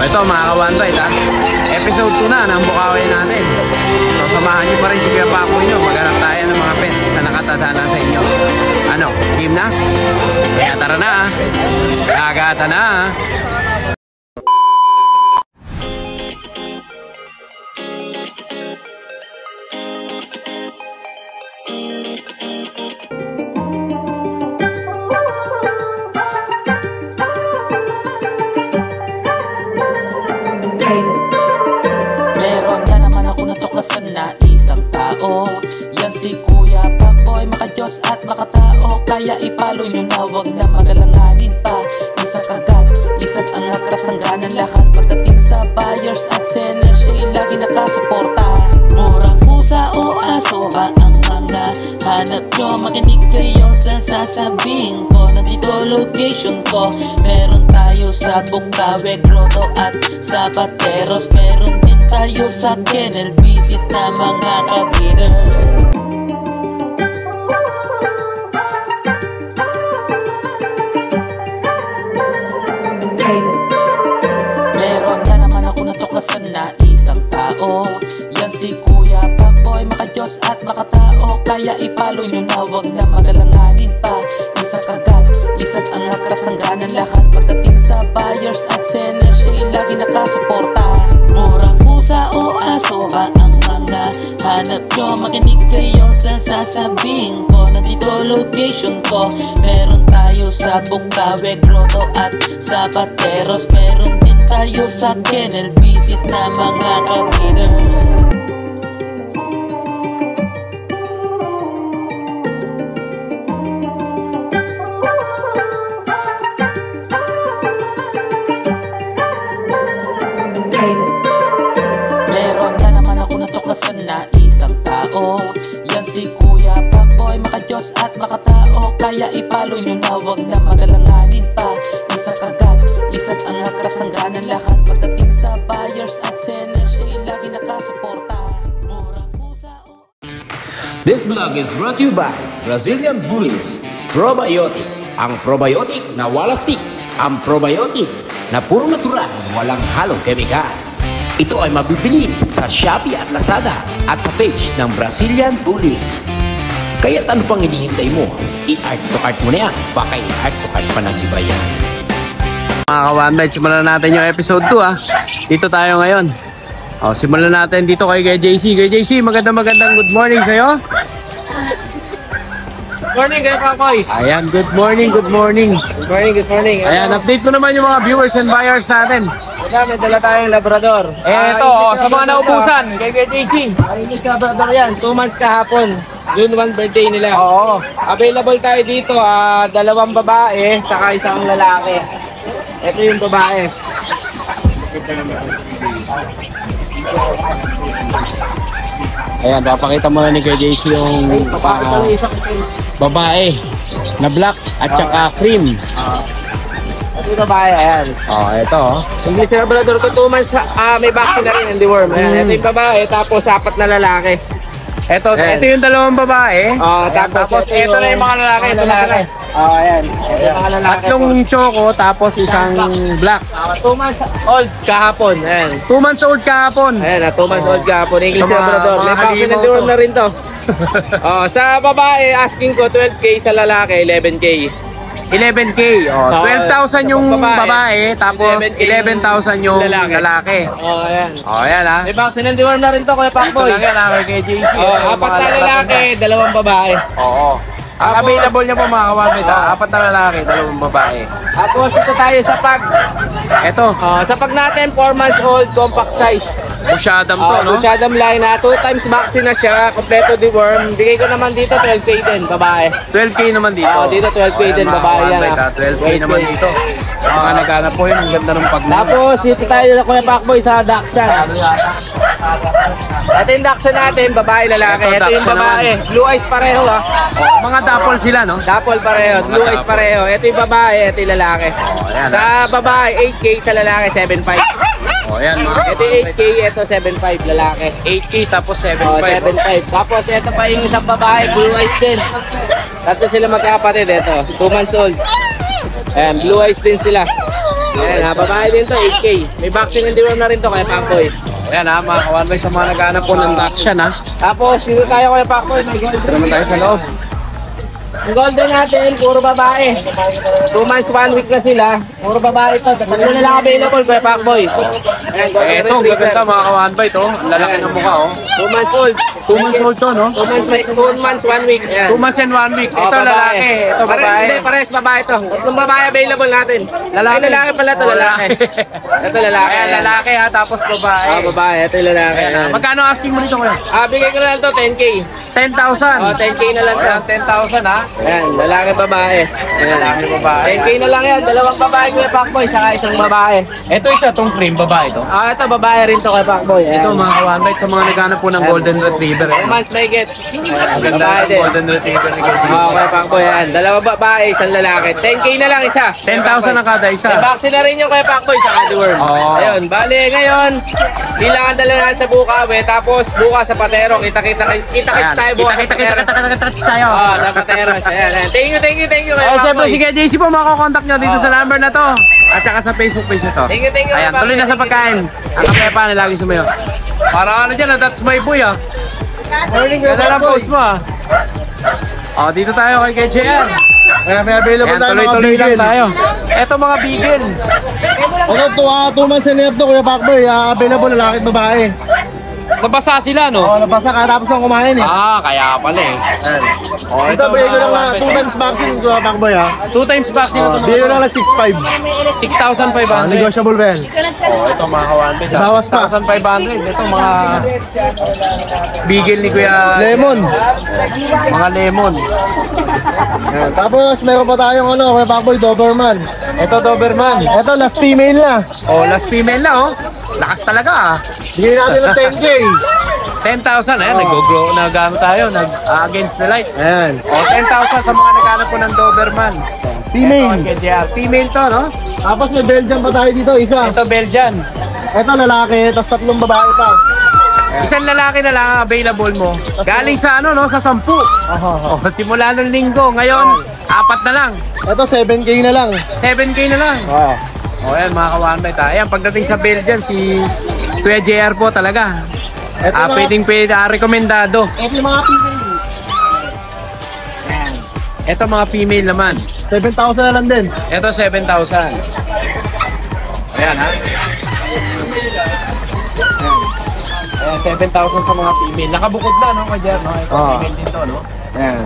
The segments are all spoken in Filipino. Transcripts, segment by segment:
Ito mga ka-1Bite ha, episode 2 na ng Bukawi natin. So samahan nyo pa rin si Kuya Paco nyo. Maghanap tayo ng mga pets na nakatadhana sa inyo. Ano, game na? Kaya tara na ha. Kagata na ha. Meron na naman ako natuklasan na isang tao. Yan si Kuya Paco'y maka-Diyos at makatao. Kaya ipalo nyo na, wag na magalanganin pa. Isa kagad, isa't ang nakasangganan. Lahat pagdating sa buyers at sellers, siya'y lagi nakasuporta. Murang pusa o aso ba ang mga hanap nyo? Makinig kayo sa sasabihin ko. Nandito location ko. Meron tayo sa Bukawi Grotto at sa Bateros. Meron din tayo sa kennel. Visit na mga ka-breeders. Meron na naman ako natuklasan na isang tao. Yan si Kuya Paco'y maka-Diyos at makatao. Kaya ipalo nyo na, wag na magalanganin pa. Isa kagad, isa't ang nakasangganan. Lahat pagdating sa buyers at sellers, siya'y lagi nakasuporta. Murang pusa o aso ba ang mga hanap nyo? Makinig kayo sa sasabihin ko. Nandito location ko. Meron tayo sa Bukawi Grotto at sa Bateros. Meron din tayo sa kennel. Visit na mga ka-breeders. Meron na naman ako natuklasan na isang tao. Yan si Kuya Paco'y maka-Diyos at makatao. Kaya ipalo nyo na, wag na magalanganin pa. Isa kagad, isa't ang nakasangganan. Lahat pagdating sa buyers at sellers, siya'y lagi nakasuporta. Murang pusa o... This vlog is brought to you by Brazilian Bullies Probiotic. Ang probiotic na walastik. Ang probiotic na puro natural, walang halong kemikal. Ito ay mabibili sa Shopee at Lazada at sa page ng Brazilian Bullies. Kaya't ano pang hinihintay mo? I-art to cart mo na yan. Baka i-art to cart pa ng iba yan. Mga ka-1Bite, simulan natin yung episode 2 ha. Dito tayo ngayon. O, simulan natin dito kay JC. Kay JC, magandang good morning sa'yo. Good morning, Kuya Paco'y. Ayan, good morning. Good morning. Ayan, update mo naman yung mga viewers and buyers natin. May dala tayong Labrador. Ito, sa mga naubusan, kay JC. English Labrador yan, 2 months kahapon. June 1 birthday nila. Oo. Available tayo dito, 2 babae, saka isang lalaki. Ito yung babae. Ayan, papakita mo na ni kay JC yung babae na black at saka cream. Ito yung babae, ayan. Ito. English Labrador to 2 months, may vaccine na rin, and deworm. Ayan, ito yung babae, tapos 4 na lalaki. Ito yung dalawang babae. Tapos ito na yung mga lalaki. Ito na lalaki. Ayan. Ito yung mga lalaki. Tatlong choco, tapos isang black. 2 months old kahapon. Ayan. 2 months old kahapon. Ayan, 2 months old kahapon. English Sa mga- Labrador. mga May vaccine and halimaw deworm to. na rin to. Sa babae, asking ko 12K, sa lalaki 11K. 11K. 12,000 yung babae, tapos 11,000 yung lalaki. Ayan. Ayan ha. May vaccine and deworm na rin to, Kuya Ito Paco'y. lang yan ha, kay JC. 4 na lalaki, 2 babae. Oo. Ang available niya po mga ka-1Bite ha, 4 na lalaki, 2 babae. Tapos ito tayo sa pag. Ito, Sa pag natin, 4 months old, compact size. Busyadam to, no? Busyadam line na, 2 times vaccine na siya, kompleto deworm. Bigay ko naman dito 12K din, babae. 12K naman dito. Dito 12K din, Ayan, mga babae yan. ka-1Bite, ha. 12K naman dito. Sa mga naghanap po yun, ang ganda ng pag. Tapos dito tayo sa Kuya Paco'y sa Dachshund. Ito yung Dachshund natin, babae lalaki. Ito, Ito yung Dachshund babae. Blue eyes pareho ha. Mga dapol sila, no? Dapol pareho, blue eyes pareho. Ito yung babae, ito yung lalaki. Ayan, Sa babae, 8K, sa lalaki, 7.5. Ayan, mga Ito 8K, ito 7.5 lalaki. 8K tapos 7.5. 7.5. Tapos ito pa yung isang babae, blue eyes din. Tatlo sila magkakapatid, ito. 2 months old. Ayan, blue eyes din sila. Ayan, babae din to, 8K. May vaccine and deworm na rin to kaya Pakboy. Ayan ha, mga kawanbay sa mga naghahanap po ng Dachshund ha. Tapos, dito tayo kaya Pakboy. May golden. Dito naman tayo sa loob. Ang golden natin, puro babae. 2 months, 1 week na sila. Puro babae to. Tatlo na lang available kaya Pakboy. Ayan, golden Eto, ang retriever. gaganda mga kawanbay to. Ang lalaki ng mukha oh. 2 months old. 2 months old to no? 2 months, 1 week. Ayan. 2 months and 1 week. Oh, Ito lalaki, ito babae. Hindi, pares babae to. Tatlong babae available natin. Lalaki. Ay, lalaki pala to, Oh, lalaki. Ito lalaki. Ayan, lalaki ha, tapos babae. Babae. Ito yung lalaki. Ayan, ha. Ayan. Magkano asking mo nito kuya? Bigay ko na lang to, 10K. 10,000. 10K na lang to. Ayan, 10,000 ha. Ayan, lalaki babae. Ayan, Lalaki, babae. 10K na lang yan. Dalawang babae kay Pakboy, saka isang babae. Ito isa tong cream, babae to. Ito babae rin to kay Pakboy. Ayan. Ito mga kawanbay, sa mga naghanap po ng golden retriever. 2 months may get. Ang ganda Babae ng din. golden retriever ni Kuya Kay Pakboy, ayan. Dalawang babae, isang lalaki. 10K na lang isa. 10,000 ang kada isa. May vaccine na rin yung kay Pakboy sa Cadworm. Oo. Ayun, bali ngayon, kailangan dala natin sa Bukawi, tapos bukas sa Patero, kita-kita tayo bukas sa Patero. Kita tayo. Sa Patero. Ayan. Thank you kay Oh, siyempre Pakboy. si Kuya JC po makakontakt nyo dito sa number na to. At saka sa Facebook page na to. Thank you, Ayan, tuloy na sa pagkain. Ang kapayapaan na lagi sumayo. Para ano dyan, that's my boy ah. Morning, Ganda lang post mo ah. Oh, dito tayo kay KJR. May available Ayan, tayo mga tuloy-tuloy lang bigel. tayo. Eto mga bigel. Ito, 2 months and a half to, Kuya Pakboy. Available, lalaki at babae. Nabasa sila no? Nabasa ka, tapos lang kumain eh. Kaya pala eh. Oh, Ito, bigay ko lang na 2 times vaccine, Kuya Pakboy ha. 2 times vaccine ito. Bigay ko lang na 6,500. 6,500. Negotiable ba yan? Oh, ito mga kawanbay. Bawas pa. 6,500. Ito mga bigel ni Kuya. Lemon. Mga lemon. Yan. Tapos meron pa tayong Kuya Pakboy, Doberman. Ito Doberman. Ito, last female na. Oh, last female na oh. Lakas talaga ah. Bigay natin ng 10K. 10,000. Ayan, nag-grow na gano'n tayo. Against the light. Ayan. Oh, 10,000 sa mga naghanap po ng Doberman. Female. Female to, no? Tapos may Belgian pa tayo dito, isa. Ito Belgian. Ito, lalaki, tapos 3 babae pa. Isang lalaki na lang ang available mo. Galing sa ano, no? Sa 10. Oh, simula ng linggo. Ngayon, 4 na lang. Ito, 7K na lang. 7K na lang. Oh. Oh, ayan mga kawanbay tayo. Ayan, pagdating sa Belgian, si Kuya JR po talaga. Ito Pwedeng rekomendado. Ito yung mga female. Ito mga female naman. 7,000 na lang din. Ito 7,000. Ayan ha. Ayan, 7,000 sa mga female. Nakabukod na, no, Kuya JR, no? Ito female din to, no? Ayan.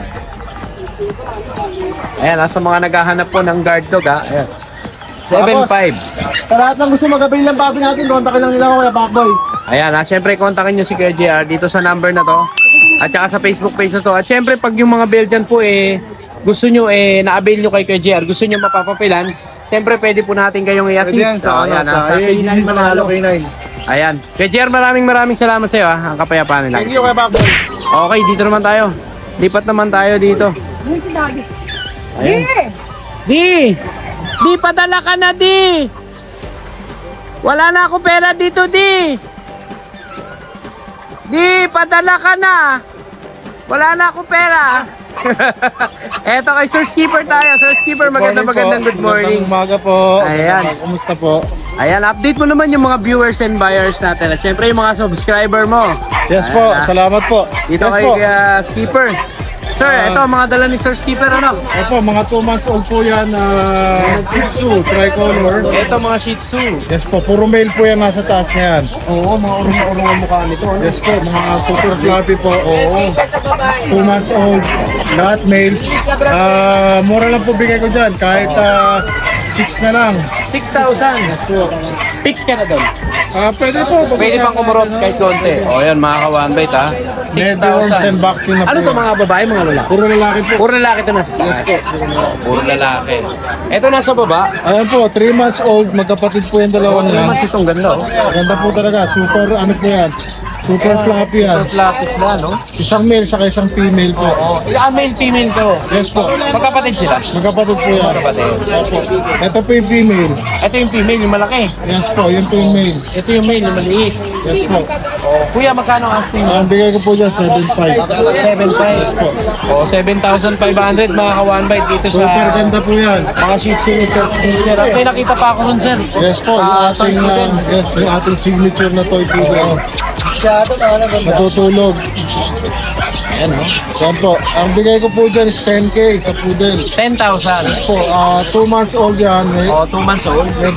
Ayan, nasa mga naghahanap po ng guard dog, ha? Ayan. 7,500. Sa lahat ng gusto mag-avail ng papi natin, kontakin lang nila ako, Kuya Pakboy. Ayan, syempre kontakin nyo si Kuya JR dito sa number na to. At saka sa Facebook page na to. At syempre pag yung mga Belgian po gusto nyo na-avail nyo kay Kuya JR, gusto nyo mapapapilan, syempre pwede po natin kayong i-assist. Sa Ayan, sa sa K9 Manalo. K9. Ayan. Kuya JR, maraming salamat sa iyo ha. Ang kapayapaan nila. Thank you, Kuya Pakboy. Okay, dito naman tayo. Lipat naman tayo dito. Ayan. Di, padala ka na, Di. Wala na ako pera dito, Di. Di, padala ka na. Wala na ako pera. Eto kay Sir Skipper tayo. Sir Skipper, magandang good morning. Magandang umaga po. Ayan. Kumusta po? Ayan, update mo naman yung mga viewers and buyers natin. At syempre yung mga subscriber mo. Yes po, Ayan, salamat po. Dito yes kay po. Skipper. Sir, ito mga dala ni Sir Skipper, ano? Opo, mga 2 months old po yan, Shih Tzu, tricolor. Ito mga Shih Tzu. Yes po, puro male po yan nasa taas na yan. Oo, mga urong-urong ang mukha nito. Ano? Yes po, mga super fluffy po. Oo. 2 months old, lahat male. Mura lang po bigay ko dyan, kahit 6 na lang. 6,000. Po. Fix ka na doon. Pwede po. Pwede pang kumurot kahit konti. O yan mga ka-one-bite ha. Mediums and 6,000. vaccine na po. Ano to mga babae, mga lalaki? Puro lalaki po. Puro lalaki to nasa taas. Puro lalaki. Ito nasa baba. Ayan po, 3 months old, magkapatid po yung dalawa Ano niya. naman itong ganda oh. Ganda po talaga, super ano po yan. Super fluffy yan. Lapis na, no? Isang male sa isang female po. Oo. Male, female to. Yes po. Magkapatid sila. Magkapatid po yan. Opo. Ito po yung female. Ito yung female, yung malaki. Yes po, yun po yung male. Ito yung male, yung maliit. Yes po. Kuya, magkano ang asking? Ang bigay ko po dyan, 7.5. 7.5. Po. O, 7,500 mga ka-one bite dito sa Super ganda po yan. mga Shih Tzu ni Sir Skinner. At may nakita pa ako nun, sir. Yes po, yung ating signature na toy po dyan. Natutulog. Ayan, no? Yan po. Ang bigay ko po dyan is 10K sa poodle. 10,000. Po, 2 months old yan. O, 2 months old. May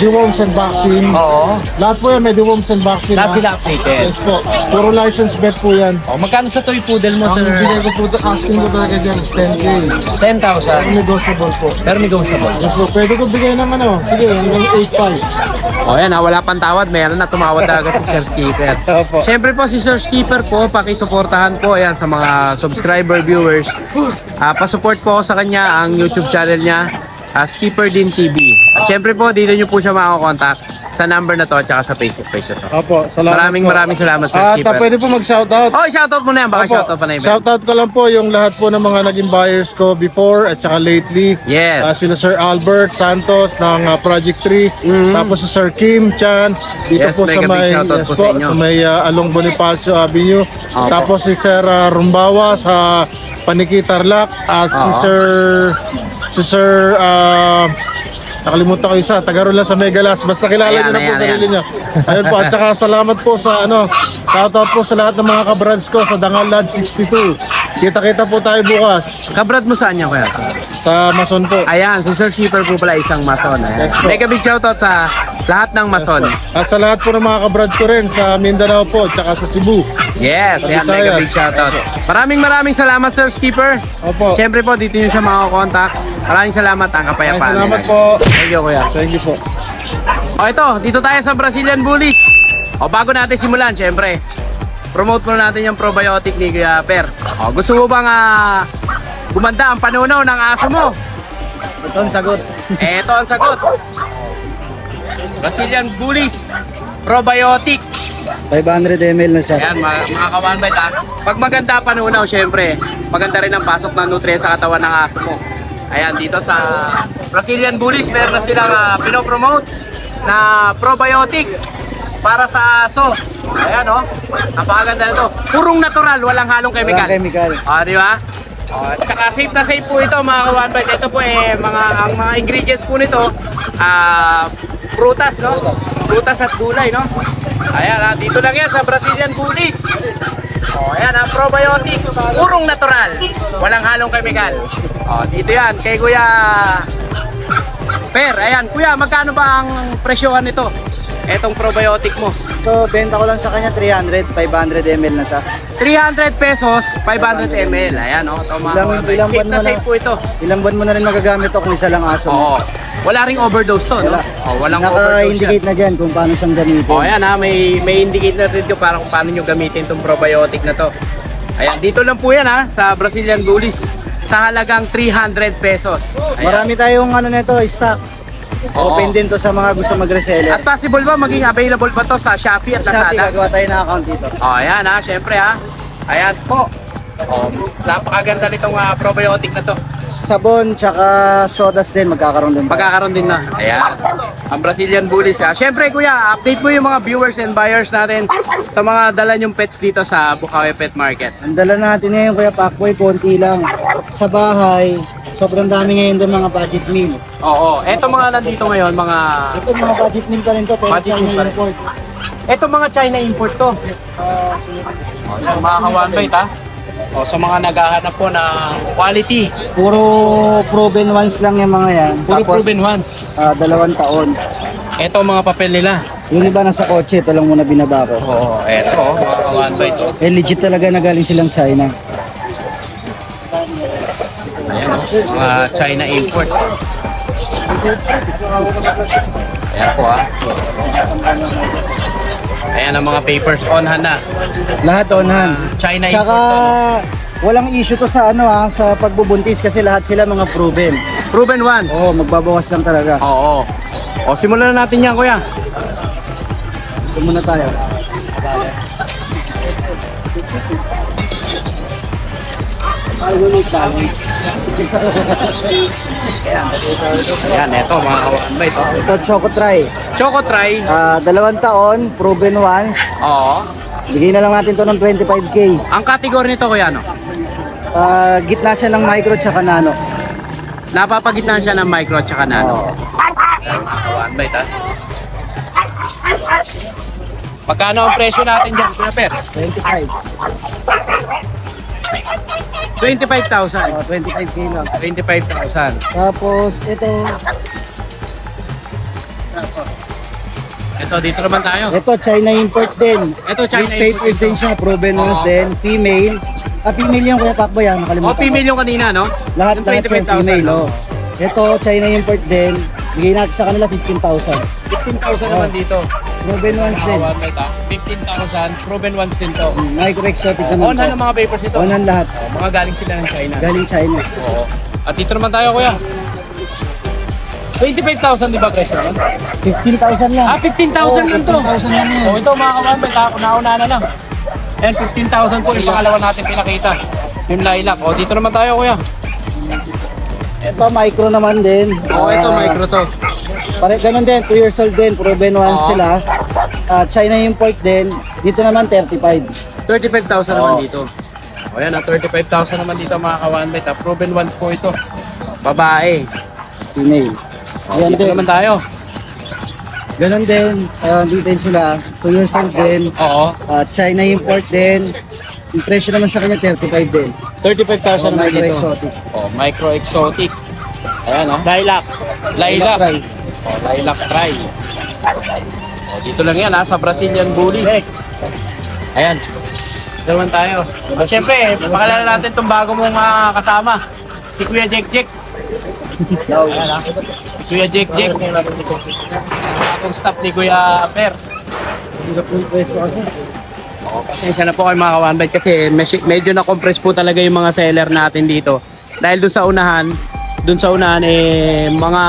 deworms and vaccine. Oo. Lahat po yan may deworms and vaccine. Lahat ha? sila updated. Yes po. Puro license vet po yan. O, magkano sa toy poodle mo, Ang sir? bigay ko po, asking ko talaga dyan is 10K. 10,000. Negotiable po. Pero negotiable. Yes po. Pwede ko bigay ng ano. Sige, hanggang 8.5. O yan, wala pang tawad. Meron na tumawad agad si Sir Skipper. Opo. Siyempre po si Sir Skipper po, pakisuportahan po ayan sa mga subscriber viewers. Pa-support po ako sa kanya ang YouTube channel niya, Skipper Din TV. At siyempre po dito niyo po siya makakontakt sa number na to at saka sa Facebook page na to. Opo, salamat Maraming salamat Sir At Skipper. pwede po mag-shoutout. Oh, shoutout mo na yan. Baka Opo, shoutout pa na yun. shoutout ko lang po yung lahat po ng mga naging buyers ko before at saka lately. Yes. Sila Sir Albert Santos ng Project 3. Tapos si Sir Kim Chan dito Yes, po sa mega big may shoutout po sa inyo. sa may Along Bonifacio Avenue. Tapos si Sir Rumbawa sa Paniki Tarlac at si Sir nakalimutan ko isa, Tagarola sa Megalas. Basta kilala niyo na po sarili niyo. Ayun po, at saka salamat po sa shoutout po sa lahat ng mga kabrads ko sa Dangal Lodge 62. Kita-kita po tayo bukas Kabrad mo saan niya kuya? sa Mason po. Ayan, si Sir Skipper po pala isang mason. Ayan. Yes, po. Mega big shoutout sa lahat ng mason. At sa lahat po ng mga kabrad ko rin sa Mindanao po, tsaka sa Cebu. Yes, Sa ayan, mega Visayas. big shoutout. Maraming salamat Sir Skipper. Opo. Siyempre po, dito nyo siya makakontakt. Maraming salamat ang kapayapaan. Salamat nila. po. Thank you kuya. Thank you po. O ito, dito tayo sa Brazilian Bullies. O bago natin simulan, siyempre, promote muna natin yung probiotic ni Kuya Per. O gusto mo bang gumanda ang panunaw ng aso mo? Ito ang sagot. Ito ang sagot. Brazilian Bullies Probiotic. 500 ml na siya. Ayan, mga ka-one bite Pag maganda panunaw, syempre, maganda rin ang pasok ng nutrients sa katawan ng aso mo. Ayan, dito sa Brazilian Bullies, meron na silang pinopromote na probiotics para sa aso. Ayan, oh. Napakaganda nito. Purong natural, walang halong chemical. Walang chemical. Di ba? Tsaka safe na safe po ito, mga ka-one bite. Ito po ang mga ingredients po nito, prutas, no? Prutas at gulay, no? Ayan, dito lang yan sa Brazilian Bullies. Ayan, probiotic, purong natural, walang halong chemical. Dito yan, kay Kuya Per. Ayan, Kuya, magkano ba ang presyohan nito? Etong probiotic mo. So, benta ko lang sa kanya 300, 500 ml na siya. 300 pesos, 500 ml. Ayan, ito mga Ilang safe buwan na mo safe na- po ito. Ilang buwan mo na rin magagamit to kung isa lang aso mo. Wala ring overdose to, no? Wala. Walang overdose yan. Naka-indicate na dyan kung paano siyang gamitin. Ayan may indicate na rin para kung paano nyo gamitin itong probiotic na to. Ayan, dito lang po yan sa Brazilian Bullies. Sa halagang 300 pesos. Ayan. Marami tayong nito, stock. Open din to sa mga gusto mag-reseller. At possible ba maging available pa to sa Shopee at Shopee, Lazada? gagawa tayo ng account dito. Ayan syempre Ayan po. Napakaganda nitong probiotic na to. Sabon, tsaka sodas din, magkakaroon din. Magkakaroon din na. Ayan. Ang Brazilian Bullies. Siyempre kuya, update mo yung mga viewers and buyers natin sa mga dala nyong pets dito sa Bukawi Pet Market. Ang dala natin ngayon, Kuya Pakboy, konti lang. Sa bahay, sobrang dami ngayon doon mga budget meal. Oo. Eto mga nandito ngayon, mga... Ito mga budget meal pa rin to, pero Budget China meal pa rin. import. Eto mga China import to. Ayan, mga ka-one bite sa mga naghahanap po ng quality. Puro proven ones lang yung mga yan. Puro Tapos, proven ones. 2 taon. Eto mga papel nila. Yung iba nasa kotse, ito lang muna binaba ko. Oo, eto mga ka-one bite. Legit talaga na galing silang China. Ayan mga China import. Ayan po Ayan ang mga papers on hand na. Lahat on hand. China Tsaka import walang issue to sa sa pagbubuntis kasi lahat sila mga proven. Proven ones. Oo, magbabawas lang talaga. Oo. Simulan na natin yan kuya. Ito muna tayo. Ayan, eto mga kawanbay to. Ito, Choco Try. Choco Try. 2 taon, proven once. Oo. Bigay na lang natin to ng 25k. Ang category nito kuya ano? Gitna siya ng micro tsaka nano. Napapagitnaan siya ng micro at saka nano. Ayan mga kawanbay ta. Magkano ang presyo natin dyan, Kuya Per? 25. 25,000. 25k lang. 25,000. Tapos, ito. Ito, dito naman tayo. Ito, China import din. Ito, China With papers import din siya, proven ones din. Female. Female yung Kuya Pacboy, nakalimutan ko. Female yung kanina, no? Lahat Yung yung 25,000, female, no? oh. Ito, China import din. Bigay natin sa kanila 15,000. 15,000 naman dito. Proven ones din. 15,000. Proven ones din to. Micro exotic naman On ang mga papers ito. Onan lahat. Mga galing sila ng China. Galing China. Oo. At dito naman tayo, kuya. 25,000 di ba presyo? 15,000 lang. 15,000 lang to. 15,000 lang yan. Ito mga kamambay, nauna na lang. And 15,000 po yung pangalawa natin pinakita. Yung lilac. Dito naman tayo, kuya. Ito, micro naman din. Ito micro to. Ganun din, 2 years old din. Proven ones sila. China import din. Dito naman, 35. 35,000 naman dito. Ayan, 35,000 naman dito mga kawanbay. Proven ones po ito. Babae. Female. Ayan Dito din. naman tayo. Ganun din. Details sila. 2 years old din. Oo. China import din. Yung presyo naman sa kanya, 35 din. 35,000 naman Micro dito. exotic. Micro exotic. Ayan, Lilac. Lilac. Try. Lilac try. Dito lang yan sa Brazilian Bullies. Ayan. Dito naman tayo. Siyempre, pakilala natin itong bago mong kasama. Si Kuya Jek Jek. Ayan Si Kuya Jek Jek. Bagong staff ni Kuya Per. Hirap yung presyo kasi. Pasensya na po kayo mga kawanbay kasi medyo na-compress po talaga yung mga seller natin dito. Dahil dun sa unahan mga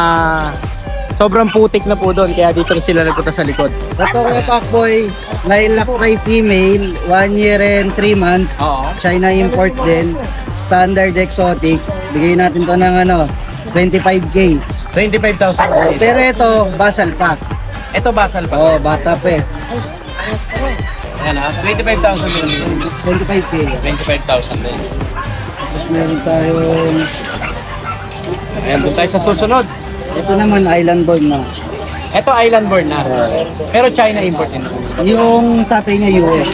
sobrang putik na po doon kaya dito sila nagpunta sa likod. Ito Kuya Pacboy, Lilac Try female, 1 year and 3 months. Oo. China import din. Standard exotic. Bigay natin to ng 25k. 25,000. Pero ito, basal pa. Ito basal pa. Oh, bata pa eh. Ayan 25,000 din. 25k. 25,000 din. Tapos meron tayong, Ayan, doon tayo sa susunod. ito naman island born na. Ito island born na. Pero China import din. Yung tatay niya US.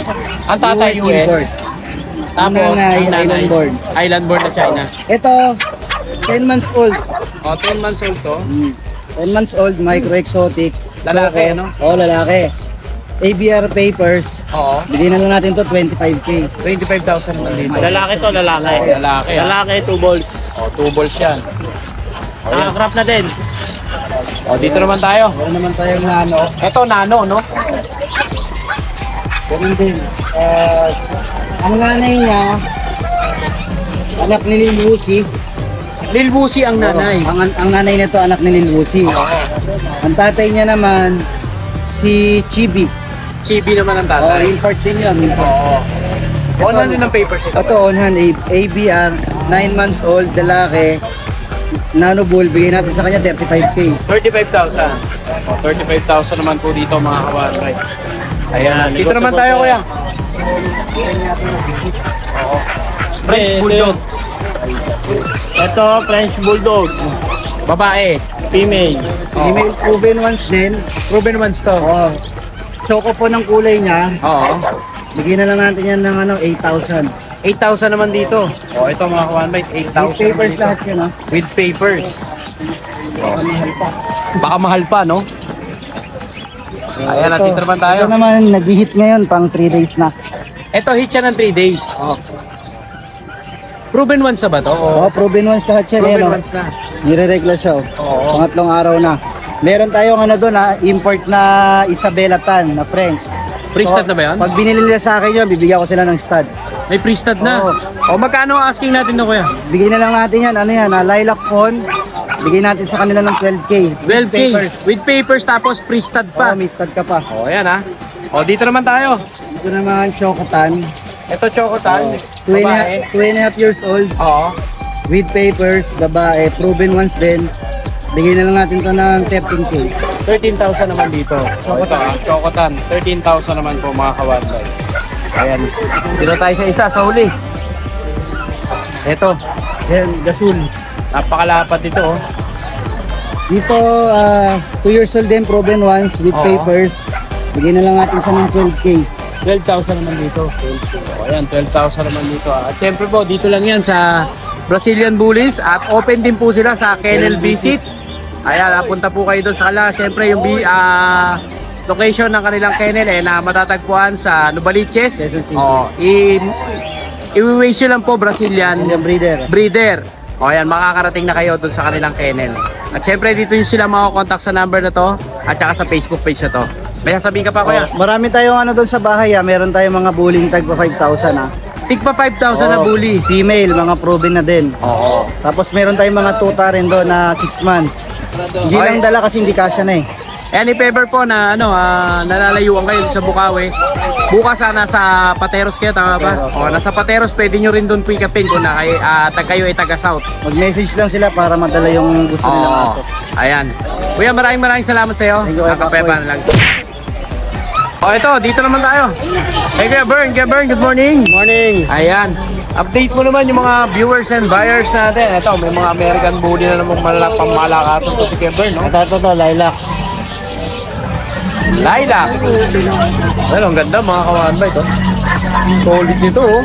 Ang tatay US. import. Tapos nanay, ang nanay, island born. Island born na China. Ito, 10 months old. 10 months old to. 10 months old, micro exotic. Lalaki, ano? Oo, lalaki. ABR papers. Oo. Bigyan na lang natin to 25k. 25,000 naman dito. Lalaki to, lalaki. Lalaki. Lalaki, 2 balls. 2 balls yan. Nakakrap na din. Dito naman tayo. Meron naman tayong nano. Ito nano, no? Ganun din. Ang nanay niya, anak ni Lil Wusi. Lil Busi ang nanay. Ang nanay nito, anak ni Lil Wusi. Ang tatay niya naman, si Chibi. Chibi naman ang Oh, tatay. import din yun. Oo. Online din ng papers ito. Ito, on hand, ABR, 9 months old, lalaki. Nano bull, bigyan natin sa kanya 35k. 35,000. 35,000 naman po dito mga kawanbay. Ayan. Dito naman tayo kuya. French Bulldog. Ito, French Bulldog. Babae. Female. Female proven ones din. Proven ones to. Oh. Choco po ng kulay niya. Oo. Bigyan na lang natin yan ng 8,000. 8,000 naman dito. Ito mga kawanbay. 8,000 With papers dito. lahat yun, ha? With papers. Mahal pa. Baka mahal pa, no? Ayan, dito naman tayo. Ito naman, nag-hit ngayon, pang 3 days na. Ito, hit siya ng 3 days. Proven ones na ba to? Oh, proven ones lahat yan. Proven Proven ones na. Nire-regla siya. Oo. Pangatlong araw na. Meron tayong doon, import na Isabela Tan na French. Pre-stud na ba yan? Pag binili nila sa akin yun, bibigyan ko sila ng stud. May pre-stud na. Oo. Magkano ang asking natin na kuya? Bigyan na lang natin yan, lilac phone. Bigyan natin sa kanila ng 12k. 12K. Papers. With papers tapos pre-stud pa. May stud ka pa. Ayan ha. Dito naman tayo. Ito naman, Chocotan. Ito, Chocotan. 2.5 years old. Oo. With papers, babae. Proven once din. Bigyan na lang natin to ng 13K. 13,000 naman dito. Chocotan. 13,000 naman po mga kawanbay. Ayan. Dito tayo sa isa, sa huli. Ito. Ayan, Gasul. Napakalapat ito, oh. Dito, 2 years old din, proven once, with Oo. papers. Bigyan na lang natin siya ng 12K. 12,000 naman dito. Ayan, 12,000 naman dito. At syempre po, dito lang yan sa Brazilian Bullies. At open din po sila sa Kennel Visit. Ayan, napunta po kayo doon sa kanila. Syempre, yung location ng kanilang kennel na matatagpuan sa Novaliches. Oh, i-waste lang po Brazilian Yung breeder. O ayan, makakarating na kayo doon sa kanilang kennel. At syempre, dito yung sila makakontakt sa number na to at saka sa Facebook page na to. May sasabihin ka pa, kuya? Marami tayong ano doon sa bahay. Meron tayong mga bullying tag pa 5,000. Tigpa 5,000 na bully. Female, mga proven na din. Oo. Tapos meron tayong mga tuta rin doon na 6 months. Hindi Okay. lang dala kasi hindi kasya na eh. And if ever po na nalalayuan kayo sa Bukawi, bukas nasa Pateros kayo, tama ba? O, nasa Pateros, pwede nyo rin doon pick upin kung kayo ay taga South. Mag-message lang sila para madala yung gusto nilang aso. Ayan. Kuya, maraming salamat sa iyo. Thank you, Kuya Kakapepa Papoy. na lang. O, ito, dito naman tayo. Hey, Kuya Bern, good morning. Morning! Ayan. Update mo naman yung mga viewers and buyers natin. Ito, may mga American Bully na namang malakato to si Kuya Bern, no? Ito, lilac. Lilac. Well, ang ganda mga kawan ba ito? Solid nito, oh.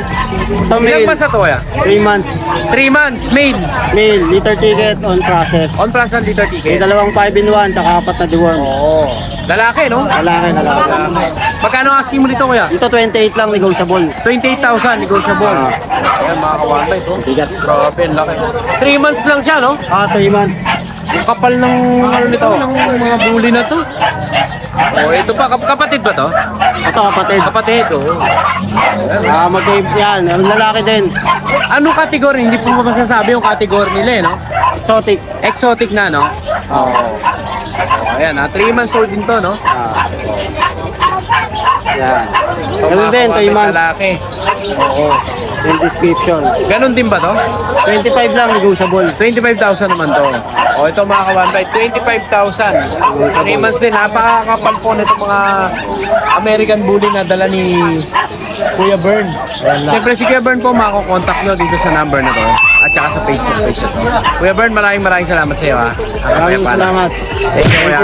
Ilang months na to, kuya? 3 months. 3 months, male. Male, liter ticket on process. On process liter May ticket. dalawang 5-in-1, tsaka 4 na deworm. Oo. Lalaki, no? Lalaki. Magkano asking mo dito, kuya? Ito 28 lang, negotiable. 28,000, negotiable. Ayan, mga kawan ba ito? Bigat. Grabe, ang laki. 3 months lang siya, no? 3 months. Ang kapal ng ano nito, ng mga bully na to. Oh, ito pa, kapatid ba to? Ito, kapatid. Kapatid, oh. Mag-game yan. Lalaki din. Anong category? Hindi po masasabi yung category nila, eh, no? Exotic. Exotic na, no? Oo. Ayan, 3 months old din to, no? Yan. Ganun din, 3 months. Lalaki. Oo. Yung description. Ganun din ba to? 25 lang, negotiable. 25,000 naman to. O, ito mga kawanbay, 25,000. 3 months din. Napakakapal po nito mga American Bully na dala ni Kuya Bern. Siyempre si Kuya Bern po, makakontakt nyo dito sa number na to. At saka sa Facebook page na to. Kuya Bern, maraming salamat sa iyo, ha. Maraming salamat. Thank you, Kuya.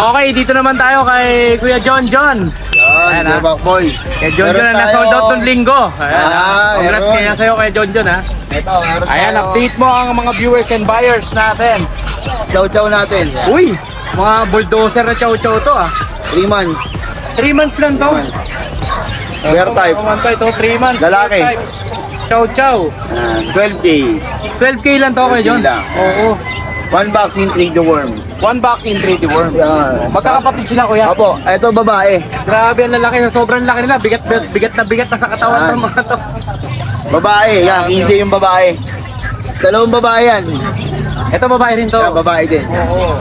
Okay, dito naman tayo kay Kuya John. Ayan, ha. Boy. Kay John na na-sold out ng linggo. Ayan, ha. Congrats meron. kaya sa'yo, kay John, ha. Ito, meron Ayan, update mo ang mga viewers and buyers natin. Chow natin. Uy, mga bulldozer na chow-chow to, 3 months. 3 months lang to. Bear type. Ito, 3 months. Lalaki. Bear type. Chow-chow. 12K. 12K lang to, Kuya John. 12K lang. Oo. 1 vaccine, 3 the worm. 1 box in 3D worm. Yan. Magkakapatid sila, Kuya. Opo, ito babae. Grabe ang lalaki, sa sobrang laki nila. Bigat na sa katawan ng mga to. Babae, yan, 15 yung babae. Dalawang babae yan. Ito babae rin to. Yan, babae din. Oo.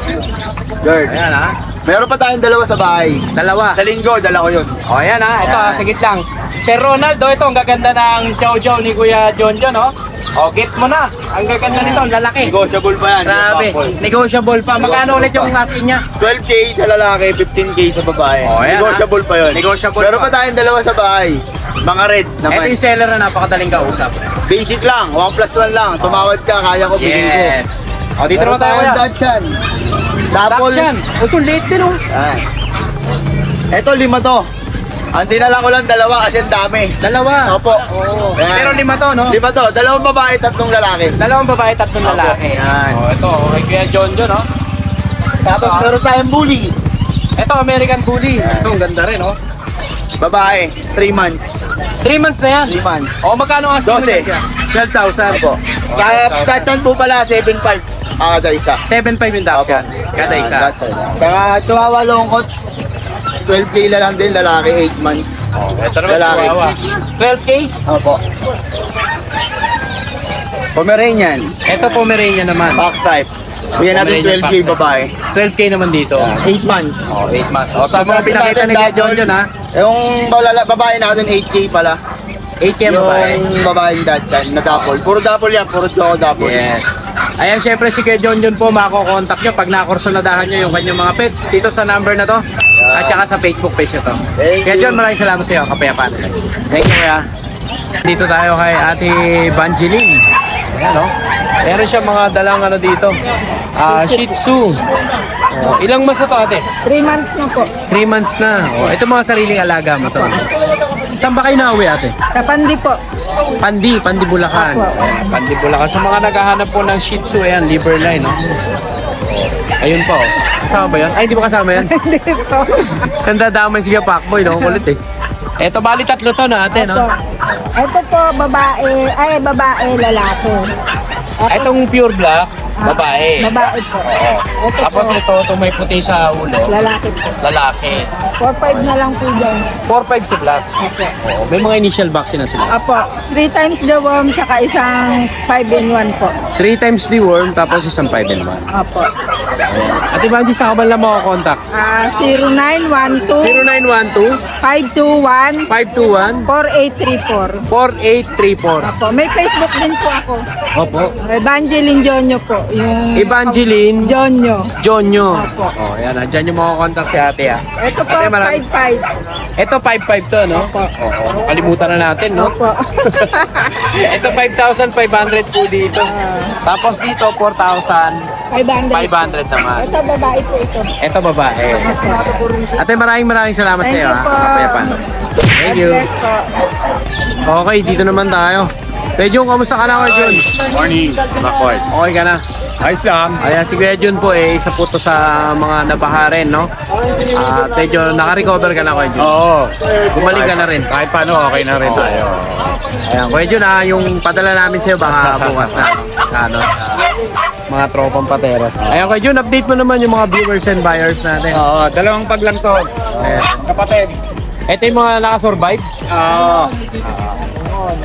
Girl. Ayan, ha. Meron pa tayong dalawa sa bahay. Dalawa. Sa linggo, dala ko yun. O, ayan, ha. Ito, sagit lang. Sir Ronaldo, ito, ang gaganda ng chow-chow ni Kuya John, oh. O, get mo na. Ang gaganda nito, ang lalaki. Negotiable pa yan. Grabe. Negotiable pa. Magkano ulit yung asking niya? 12K sa lalaki, 15K sa babae. Oh, ayan, Negotiable pa yun. Negotiable Meron pa. pa tayong dalawa sa bahay. Mga red Ito naman. yung seller na napakadaling kausap. Basic lang, 1+1 lang. Tumawad ka, kaya ko bigyan ko. Yes. O, dito naman tayo, Kuya. Dachshund. Tapos, Dakshan. O, ito, late din, oh. Ito, 5 to. Ang dinala ko lang dalawa kasi ang dami. Dalawa. Opo. Oo. Ayan. Pero 5 to, no? 5 to, 2 babae, 3 lalaki. 2 babae, 3 lalaki. Yan. O, ito, kay Kuya John, no? Tapos meron tayong bully. Ito, American Bully. Ito, ang ganda rin, oh. Babae, 3 months. 3 months na yan. 3 months. O, magkano ang asking 12. mo? 12,000. Opo. Dachshund po pala, 7.5. Kada isa. 7.5 yung Dakshan. Kada Yan, isa. Dachshund. Kaya Chihuahua Longkot, 12K na lang din, lalaki 8 months. Ito naman, Lalaki. Chihuahua. 12K? Opo. Pomeranian, Ito, Pomeranian naman. box type. Bigyan natin Pomeranian 12K Fox. babae. 12K naman dito. 8 months. Oh, 8 months. O, sa mga pinakita ni Kuya John yun, ha? Yung babae natin 8K pala. 8K ang babae. Yung babaeng dachshund na double. Puro double yan, puro double. Yes. Ayan, syempre si Kuya John po, mako-contact nyo pag nakursunadahan nyo yung kanyang mga pets dito sa number na to at saka sa Facebook page na to. Kuya John, maraming salamat sa iyo. Kapayapaan. Thank you, Kuya. Dito tayo kay Ate Banjeline. Ayan, no? Meron siya mga dalang ano dito. Shih Tzu. Ilang months na to, Ate? 3 months na po. 3 months na. Ito mga sariling alaga mo to. Saan ba kayo nauwi, Ate? Sa Pandi po. Pandi Bulacan. Ayan, Pandi Bulacan. Sa mga naghahanap po ng Shih Tzu, ayan, liver line, no? Ayun po. Kasama ba yan? Ay, hindi ba kasama yan? Hindi po. Nandadamay si Pakboy, no? Kulit eh. Eto, bali tatlo to na, Ate, no? Ito po, babae, lalaki. Itong pure black, babae. Babae po. Ito Tapos po, ito may puti sa ulo. lalaki po. Lalaki. 4-5 na lang po dyan. 4-5 si black. Opo. Oo, may mga initial vaccine na sila. Apo, 3 times the worm, tsaka isang 5-in-1 po. 3 times the worm, tapos isang 5-in-1. Apo. Ate Banji, sa kabal na mo contact? 0912 0912 521 521 4834. 4834. Apo, may Facebook din po ako. Opo. Evangeline Jonyo po. Yung Evangeline Jonyo. Jonyo. Opo. Oh, yan. Diyan yung mga contact si ate, ha. Ito po, Ate, marami- 5-5. Ito, 5-5 to, no? Opo. Oo. Kalimutan na natin, no? Opo. Ito, 5,500 po dito. Tapos dito, 4,500 500. naman. Ito, babae po ito. Ito, babae. Ate, maraming salamat sa Thank iyo, you ha. po. Kapayapan. Thank you. God bless po. Okay, dito naman tayo. Pedro, kamusta ka na, Kuya Jun? Morning, Makoy. Okay ka na? Ayos lang. Ayan, si Kuya Jun po, isa po to sa mga nabaha rin, no? Pedro, naka-recover ka na, Kuya Jun? Oo. Gumaling ka na rin. Kahit paano, okay na rin tayo. Ayan, Kuya Jun, yung padala namin sa'yo, baka bukas na. Ano, mga tropang pateras. Ayan, Kuya Jun, update mo naman yung mga viewers and buyers natin. Oo, dalawang pag lang to. Ayan. Kapatid. Ito yung mga nakasurvive. Oo.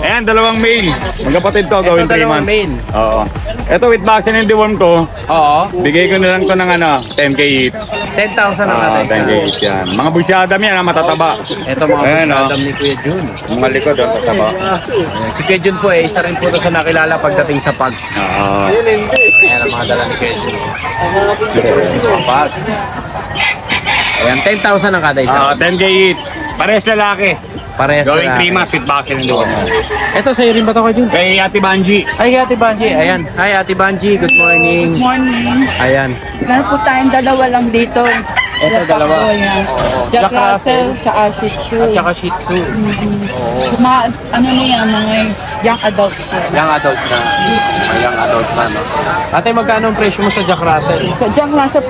Ayan, dalawang male. Magkapatid to, gawin 3 dalawang months. main. Oo. Ito with vaccine and deworm ko. Oo. Bigay ko na lang to ng 10K each. 10,000 ang Ah, natin. 10K each yan. Mga busyadam yan, matataba. Ito mga Ayan, oh. Adam ni Kuya Jun. Mga likod, tataba. Ayan, si Kuya Jun po, isa rin po ito sa nakilala pagdating sa pag. Oo. Ayan ang mga dala ni Kuya Jun. Pag. Ayan, 10,000 ang kada isa. 10K each. Parehas lalaki. Parehas Going na. 3 months with vaccine and deworm. Ito, sa'yo rin ba ito, Kuya Jun? Kay Ate Banji. Ay, Ate Banji. Ayan. Hi, Ate Banji. Good morning. Morning. Ayan. Meron po tayong dalawa lang dito. Ito, dalawa. Oh, yan. Oo. Jack Jack Russell. Russell, tsaka Shih Tzu. At saka Shih Tzu. Oo. Mga, ano na yan, mga young adult po. Young adult na. Young adult na, no? Ate, magkano ang presyo mo sa Jack Russell? Sa Jack Russell,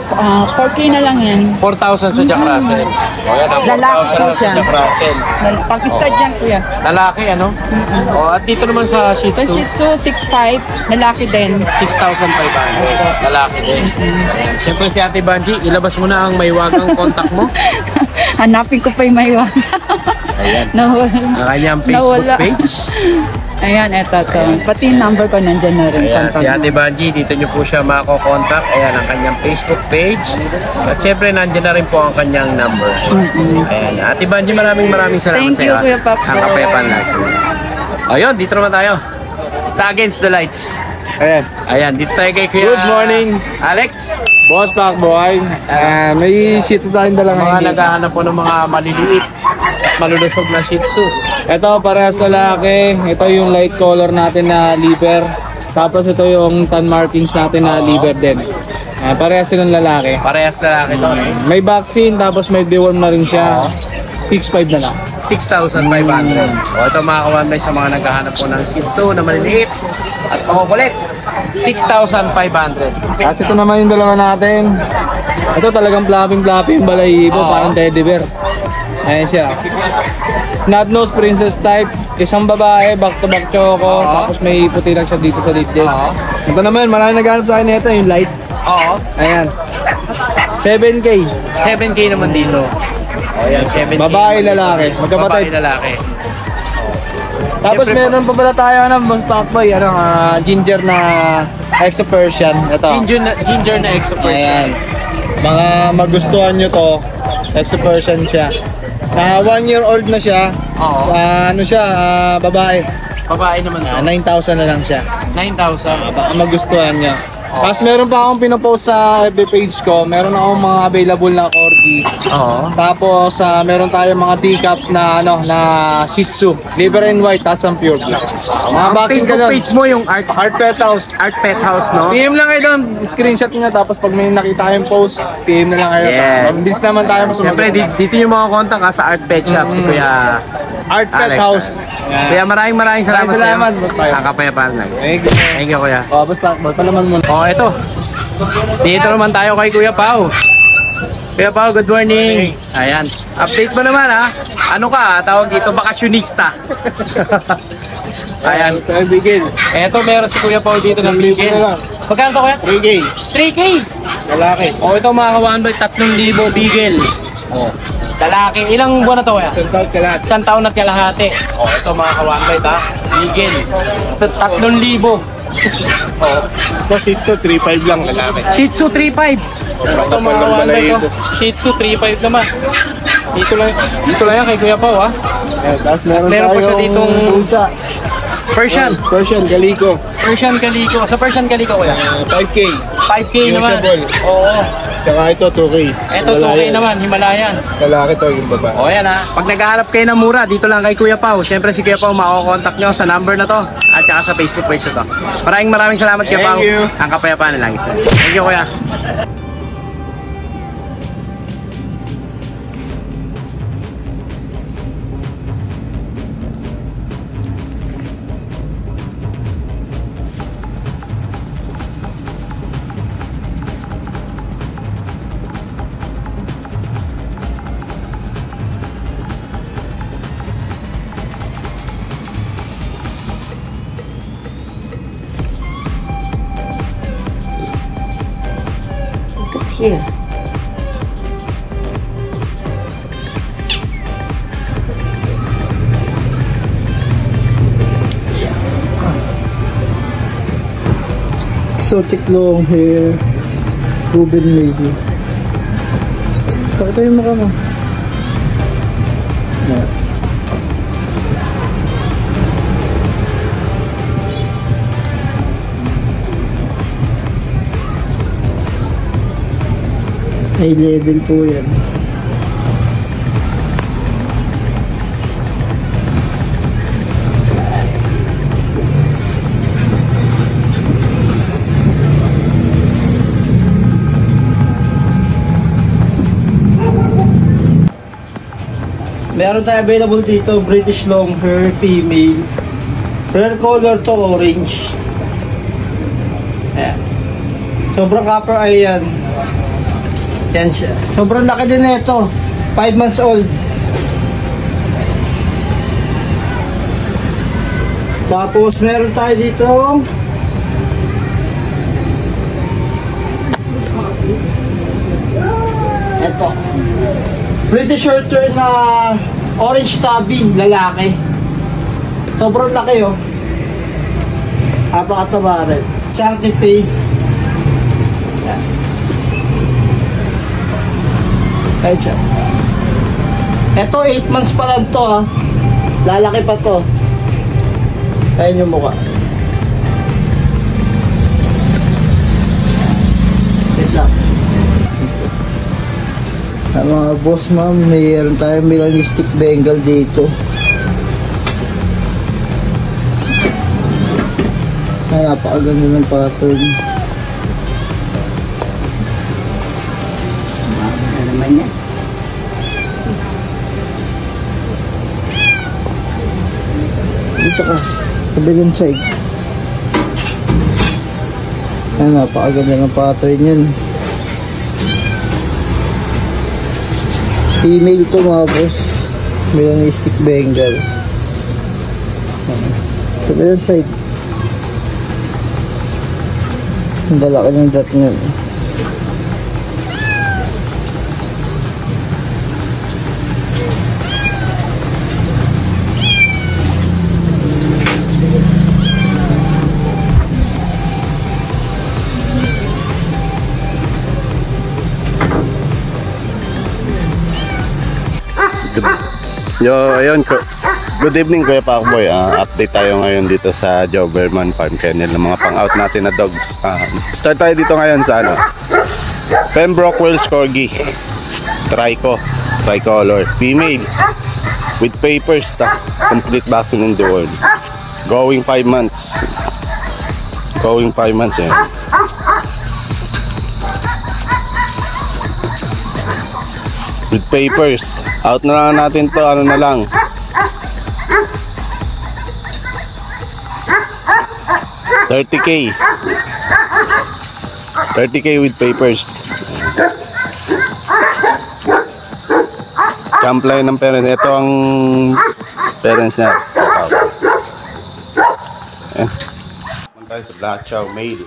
4K na lang yan. 4,000 sa Jack Russell. O, yan ang 4,000 Lalaki po na sa siya. Jack Russell. Pakistad yan kuya. Lalaki, ano? O, at dito naman sa Shih Sa Tzu, Shih Tzu, 6'5", lalaki din. 6,500. Lalaki din. Ayan. Siyempre si Ate Banji, ilabas mo na ang maiwagang contact mo. Hanapin ko pa yung maywan. Ayan. Nawala. Ang kanyang Facebook Nawala. page. Ayan, eto to. Pati yung number ko nandyan na rin. Ayan, si Contact Ate Banji, dito nyo po siya mako-contact. Ayan, ang kanyang Facebook page. At syempre, nandiyan na rin po ang kanyang number. Ayan, Ate Banji, maraming salamat Thank sa iyo. you, Kuya Papo. Ang Kapepan Lives. Ayun, dito naman tayo. Sa Against the Lights. Ayan, dito tayo kay Kuya. Good morning. Alex. Boss Pakboy, may Shih Tzu tayong dala Mga ngayon. naghahanap po ng mga maliliit at malulusog na Shih Tzu. Ito parehas lalaki. Ito yung light color natin na liver. Tapos ito yung tan markings natin na liver din. Parehas silang lalaki. Parehas lalaki to. May vaccine tapos may deworm na rin siya. 6'5" na lang. 6,500. O ito mga kawanbay sa mga naghahanap po ng Shih Tzu na maliliit at makukulit. 6,500. Kasi ito naman yung dalawa natin. Ito talagang floppy yung balahibo, parang teddy bear. Ayan siya. Snub nose princess type, isang babae, back to back choco, tapos may puti lang siya dito sa dibdib. Ito naman, maraming naghanap sa akin nito, yung light. Oo. Ayan. 7K. 7K naman dito. O yan, 7K. Babae, lalaki. Magkapatid. Babae, lalaki. Tapos Siyempre meron pa pala tayo ng Pakboy, ginger na Exo Persian. Ito. Ginger na Exo Persian. Ayan. Mga magustuhan nyo to. Exo Persian siya. 1 year old na siya. Oo. Ano siya, babae. Babae naman to. 9,000 na lang siya. 9,000. Baka magustuhan nyo. Tapos meron pa akong pinopost sa FB page ko. Meron akong mga available na corgi. Oo. Tapos meron tayong mga teacup na na Shih Tzu, liver and white, tapos ang pure black. Mga Ang boxing ka Facebook lang. page mo yung Art Pet House. Pet House, no? PM lang kayo doon, screenshot nyo, tapos pag may nakita kayong post, PM na lang kayo. Yes. Mabilis naman tayo mas Siyempre, dito yung mga contact sa Art Pet Shop. Si Kuya Art Pet Alex. House. Yan. Kuya, maraming salamat sa Salamat. iyo. Ang kapayapaan, Alex. Thank you. Thank you, Kuya. Ba't palaman muna. Oh, ito. Dito naman tayo kay Kuya Pao. Kuya Pao, good morning. Ayan. Update mo naman, ha? Ano ka, tawag dito, bakasyonista. Ayan. Bigel. Eto, meron si Kuya Pao dito ng bigel. Magkano to, Kuya? 3K. 3K. Lalaki. Oh, ito mga kawan by 3,000 bigel. Oh. Lalaki. Ilang buwan na to, Kuya? Isang taon at kalahati. Oh, ito mga kawan by bigel. 3,000. Oh. Ito 6,3,500 lang lalaki. Shih Tzu 3,500. Ito mga kawan by to. Shih Tzu 3,500 naman. Dito lang yan kay Kuya Pao, ha? Tapos Meron pa siya ditong pusa. Persian. Persian, Calico. Persian Calico. Sa Persian Calico, Kuya? 5K. 5K naman. Negotiable. Oo. Saka ito 2K. Ito 2K naman, Himalayan. Lalaki to yung babae. O yan, ha. Pag naghahanap kayo ng mura, dito lang kay Kuya Pao. Siyempre si Kuya Pao, makakontakt nyo sa number na to at saka sa Facebook page na to. Maraming salamat, Kuya Pao. Thank you. Ang kapayapaan na lang isa. Thank you, Kuya. Here. Exotic long hair, Ruben lady. Pakita yung mukha mo. Yan. High level po yan. Meron tayo available dito, British long hair, female. Rare color to orange. Ayan. Sobrang copper eye yan. Yan siya. Sobrang laki din nito. 5 months old. Tapos meron tayo dito. Ito. British Shorthair na orange tabby, lalaki. Sobrang laki, oh. Napakataba rin. Chunky face. Yan. Kahit siya. Ito, 8 months pa lang to, ha. Lalaki pa to. Ayan yung mukha. Wait lang. Mga boss, ma'am, mayroon tayong Milanistic Bengal dito. Ay, napakaganda ng pattern. Ano naman yan? Dito ka, kabilang side. Ay, napakaganda ng pattern yun. Female to, mga boss. Milanistic Bengal. Kabilang side. Ang lalaki ng dot nyo. Good evening Kuya Pakboy. Update tayo ngayon dito sa Doberman Farm Kennel ng mga pang-out natin na dogs. Start tayo dito ngayon sa Pembroke Welsh Corgi Tricolor female with papers, complete vaccine in the world, going 5 months yan. With papers, out na lang natin to, ano na lang, $30K with papers. Jump line ng parents. Ito ang parents niya. Tayo sa Black Chow male.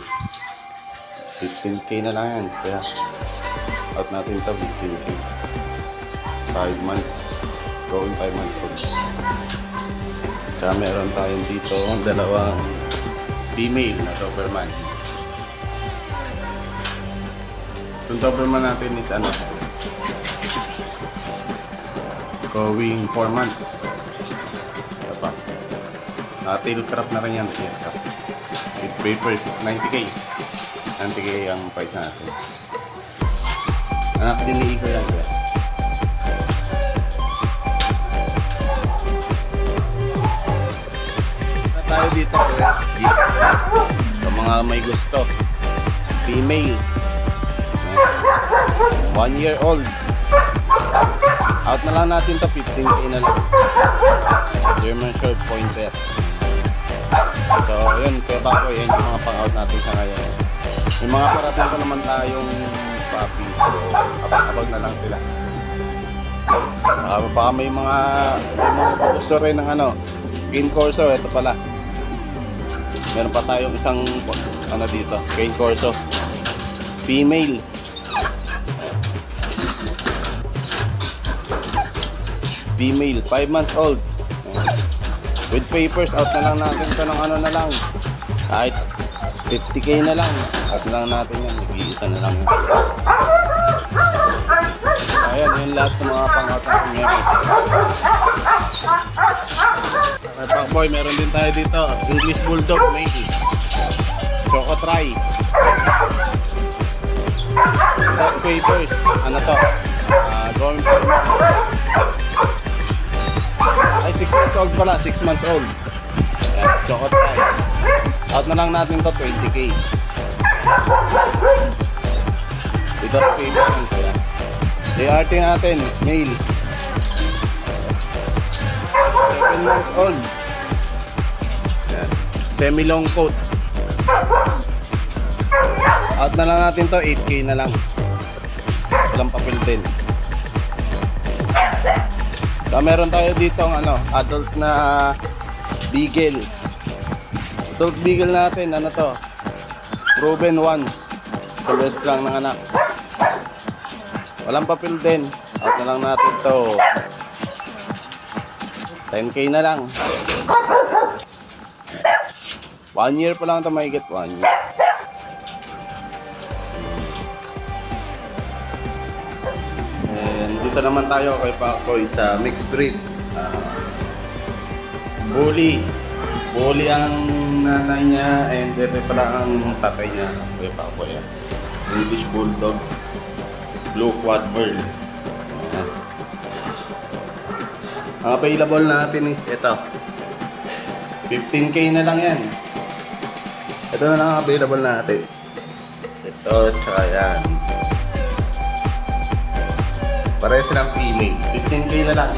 15K na lang yan. Kaya out natin ito, 15K. 5 months. Going 5 months old. Tsaka meron tayong dito dalawang female na Doberman. Yung Doberman natin is going 4 months. Kaya pa. Tail crop na rin yan. With papers, 90K. 90K ang price natin. Anak din ni Igor yan. Tayo dito kuya. Sa mga may gusto. Female. 1 year old. Out na lang natin to, 15K na lang. German Short Pointer. So yun, kaya bako yan yung mga pang-out natin sa ngayon. May mga parating pa naman tayong puppies. So abag na lang sila. Saka baka may mga gusto rin ng Cane Corso. Ito pala, meron pa tayong isang dito, Cane Corso female. Female, 5 months old. With papers, out na lang natin ito ng na lang. Kahit 50K na lang. Out na lang natin yan. Nag-iisa na lang yun. Ayan, yun lahat ng mga pang-out natin ngayon. Okay, Pakboy, meron din tayo dito. English Bulldog, male. Choco Try. Without papers. Ano to? Going for ay, 6 months old pala, 6 months old. Ayan, Choco Try. Out na lang natin to, 20K. Without papers lang kaya. ART natin, male. 7 months old. Ayan, semi-long coat. Out na lang natin to, 8K na lang. Walang papel din. So, meron tayo dito ang adult na beagle. Adult beagle natin, to? Proven once. So, best lang ng anak. Walang papel din. Out na lang natin to. 10K na lang. 1 year pa lang ito, mahigit 1 year. Dito naman tayo kay Pakboy sa mixed breed. Bully ang nanay niya, and dito pala ang tatay niya, kay Pakboy. English Bulldog Blue Quad Pearl. Ang available natin is ito, 15K na lang yan. Ito na lang ang available natin. Ito, tsaka yan. Pareha silang female. 15K na lang.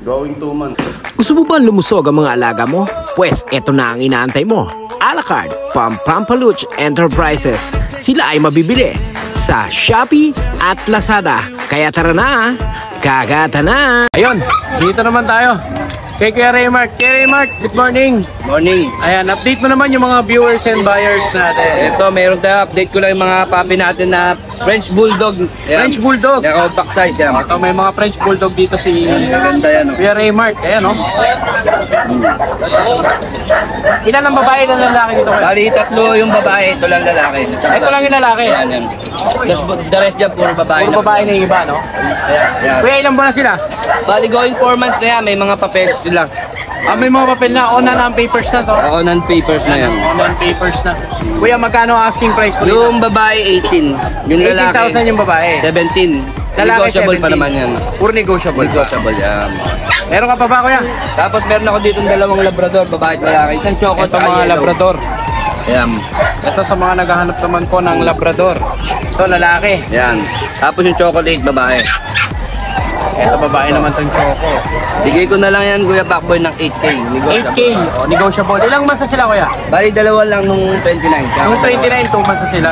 Going 2 months. Gusto mo ba lumusog ang mga alaga mo? Pwes, eto na ang inaantay mo. Alacard, Pampaluch Enterprises. Sila ay mabibili sa Shopee at Lazada. Kaya tara na, kagata na! Ayun, dito naman tayo Kay Kuya Raymark. Kuya Raymark, good morning. Morning. Ayan, update mo naman yung mga viewers and buyers natin. Ito, meron tayo. Update ko lang yung mga puppy natin na French Bulldog. Ayan. French Bulldog. Yan, compact size yan. Ito, may mga French Bulldog dito si Maganda yan. Kuya Raymark. Ayan, oh. Ilan ang babae, ilan ang lalaki dito? Bali, tatlo yung babae. Ito lang lalaki. Ito lang yung lalaki. Yan, yan. The rest dyan, puro babae. Puro babae na yung iba, no? Yan. Kuya, ilan buwan na sila? Bali, going 4 months na yan. May mga papels sila. May mga papel na. On na ang papers na to. Oo, non-papers na yan. On papers na. Kuya, magkano asking price mo dito? Yung babae, 18. Yung lalaki, 18,000 yung babae. 17. Lalaki, Negotiable 17. pa naman yan. Puro negotiable. Negotiable yan. Meron ka pa ba, kuya? Tapos meron ako dito dalawang labrador, babae at lalaki. Isang choco Ito mga labrador. Ayan. Ito sa mga naghahanap naman po ng labrador. Ito lalaki. Yan. Tapos yung chocolate, babae. Ito babae naman tong choco. Bigay ko na lang yan, Kuya Pacboy, ng 8K. 8K. O, negotiable. Ilang months na sila, kuya? Bali, dalawa lang nung 29. Yung 29, 2 months na sila.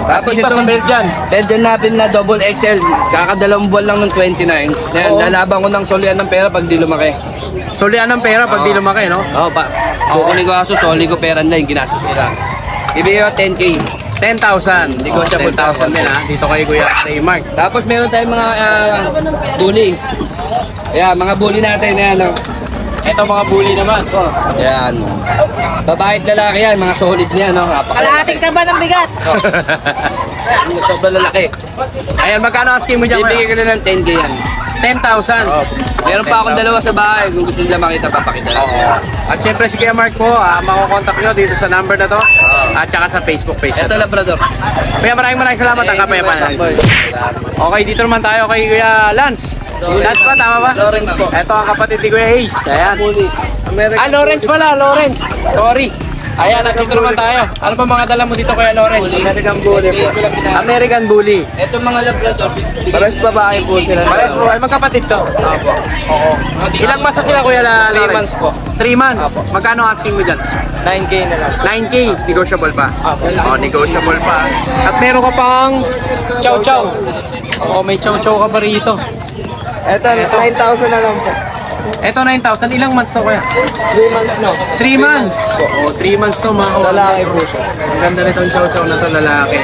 Tapos Dito sa Belgian. Belgian natin na double XL. Kakadalawang buwan lang nung 29. Yan, Oo. lalaban ko ng solian ng pera pag di lumaki. Solian ng pera pag di lumaki, no? Oo, pa. Kukunin ko aso, soli ko pera na yung ginastos nila. Ibigay ko 10K. 10,000. Negotiable 10,000 din, ha? Dito kay Kuya Raymark. Tapos meron tayong mga bully. Ayan, mga bully natin. Ayan, Ito mga bully naman. Ayan. Babae at lalaki yan, mga solid niya, no? Kalahating ka ba ng bigat? Sobrang lalaki. Ayan, magkano asking mo dyan, Bibigay kuya? ko na ng 10K yan. 10,000. Meron pa akong dalawa sa bahay. Kung gusto nila makita, papakita lang. At syempre si Kuya Mark po, makukontak nyo dito sa number na to. At saka sa Facebook page Ito na to. labrador. Kuya, maraming salamat. Ang kapayapaan natin. Okay, dito naman tayo kay Kuya Lance. Lance ba? Tama ba? Lawrence po. Ito ang kapatid ni Kuya Ace. Ayan. American Lawrence pala. Lawrence. Sorry. Ayan, at dito naman tayo. Ano pa mga dala mo dito, Kuya Lawrence? American bully po. American Bully. Ito mga labrador. Pares babae po sila. Pares po, ay magkapatid to. Oo. Ilang months na sila, Kuya Lawrence? 3 months po. 3 months. Magkano asking mo dyan? 9K na lang. 9K, negotiable pa. Oh, negotiable pa. At meron ka pang chow-chow. Oo, may chow-chow ka pa rito. Ito, 9,000 na lang po. Ito 9,000. Ilang months to, Kuya? 3 months no. 3 months. Oo, 3 months to, mga kawan. Lalaki po siya. Ang ganda nitong chow-chow na to, lalaki.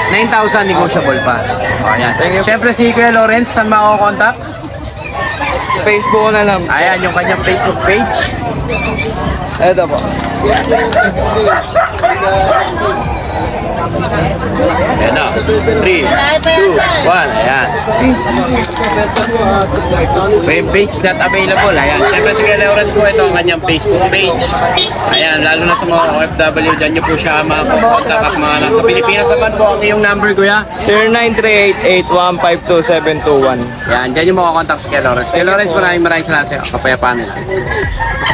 9,000, negotiable pa. O, ayan. Siyempre si Kuya Lawrence, saan makakontakt? Facebook na lang. Ayan, yung kanyang Facebook page. Ito po. Ayan na. 3, 2, 1. Ayan. May page not available. Ayan. Siyempre si Kuya Lawrence ko, ito ang kanyang Facebook page. Ayan. Lalo na sa mga OFW, dyan nyo po siya makakontak at mga nasa Pilipinas naman po ang iyong number, Kuya. 0938-8152-721. Yan. Dyan nyo makakontak si Kuya Lawrence. Kuya Lawrence, maraming salamat sa iyo. Kapayapaan nila.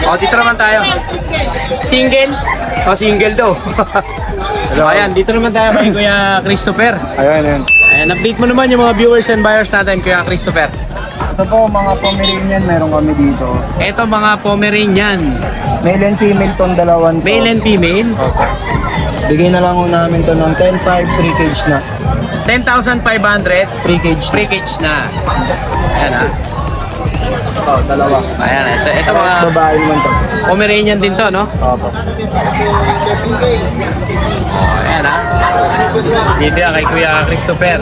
O, dito naman tayo. Single? O, single daw. Ayan, dito naman tayo kay Kuya Christopher. Ayan. Ayan, update mo naman yung mga viewers and buyers natin, Kuya Christopher. Ito po, mga Pomeranian, meron kami dito. Ito mga Pomeranian. Male and female tong dalawan to. Male and female. Okay. Bigay na lang ho namin to ng 10,500, free cage na. 10,500. Free cage. Free cage na. Ayan ha. Oh, dalawa. Ayan, ito mga Babae naman to. Pomeranian din to, no? Opo. Ayan ha. Dito yan kay Kuya Christopher.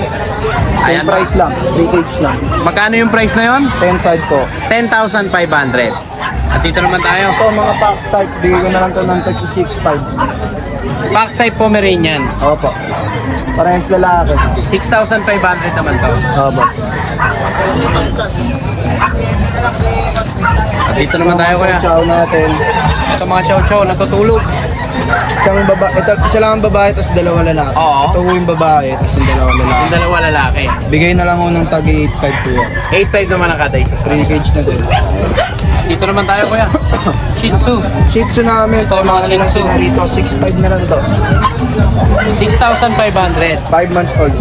Same price lang, free cage lang. Magkano yung price na yon? 10,500 po. 10,500. At dito naman tayo. Ito, mga box type, bigay ko na lang to ng 36,500. Box type Pomeranian. Opo. Parehas lalaki. 6,500 naman to. Opo. At dito naman tayo, Kuya. Chow natin. Ito mga chow-chow, natutulog. Isa lang ang babae, tapos dalawa lalaki. Oo. Ito yung babae, tapos yung dalawa lalaki. Yung dalawa lalaki. Bigay na lang ko ng tag 8,500 po. 8,500 naman ang kada isa sa Free cage na din. Dito naman tayo, Kuya. Shih Tzu. Shih Tzu namin, Ito, mga Shih Tzu. rito, 6,500 na lang to. 6,500. 5 months old.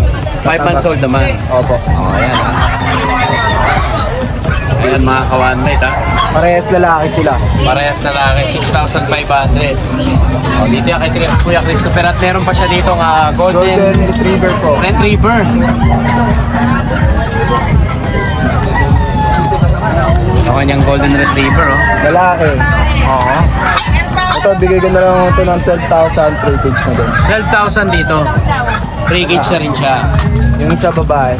5 months old naman. Opo. Oh, ayan. Ayan mga ka-one-mate, ha. Parehas lalaki sila. Parehas lalaki, 6,500. Oh, dito yan kay Kuya Christopher. At meron pa siya dito ng Golden Retriever po. Retriever. Ang kanyang Golden Retriever, oh. Lalaki. Oo. Ito, bigay ko na lang ito ng 12,000 free cage na din. 12,000 dito. Free cage na rin siya. Yung sa babae.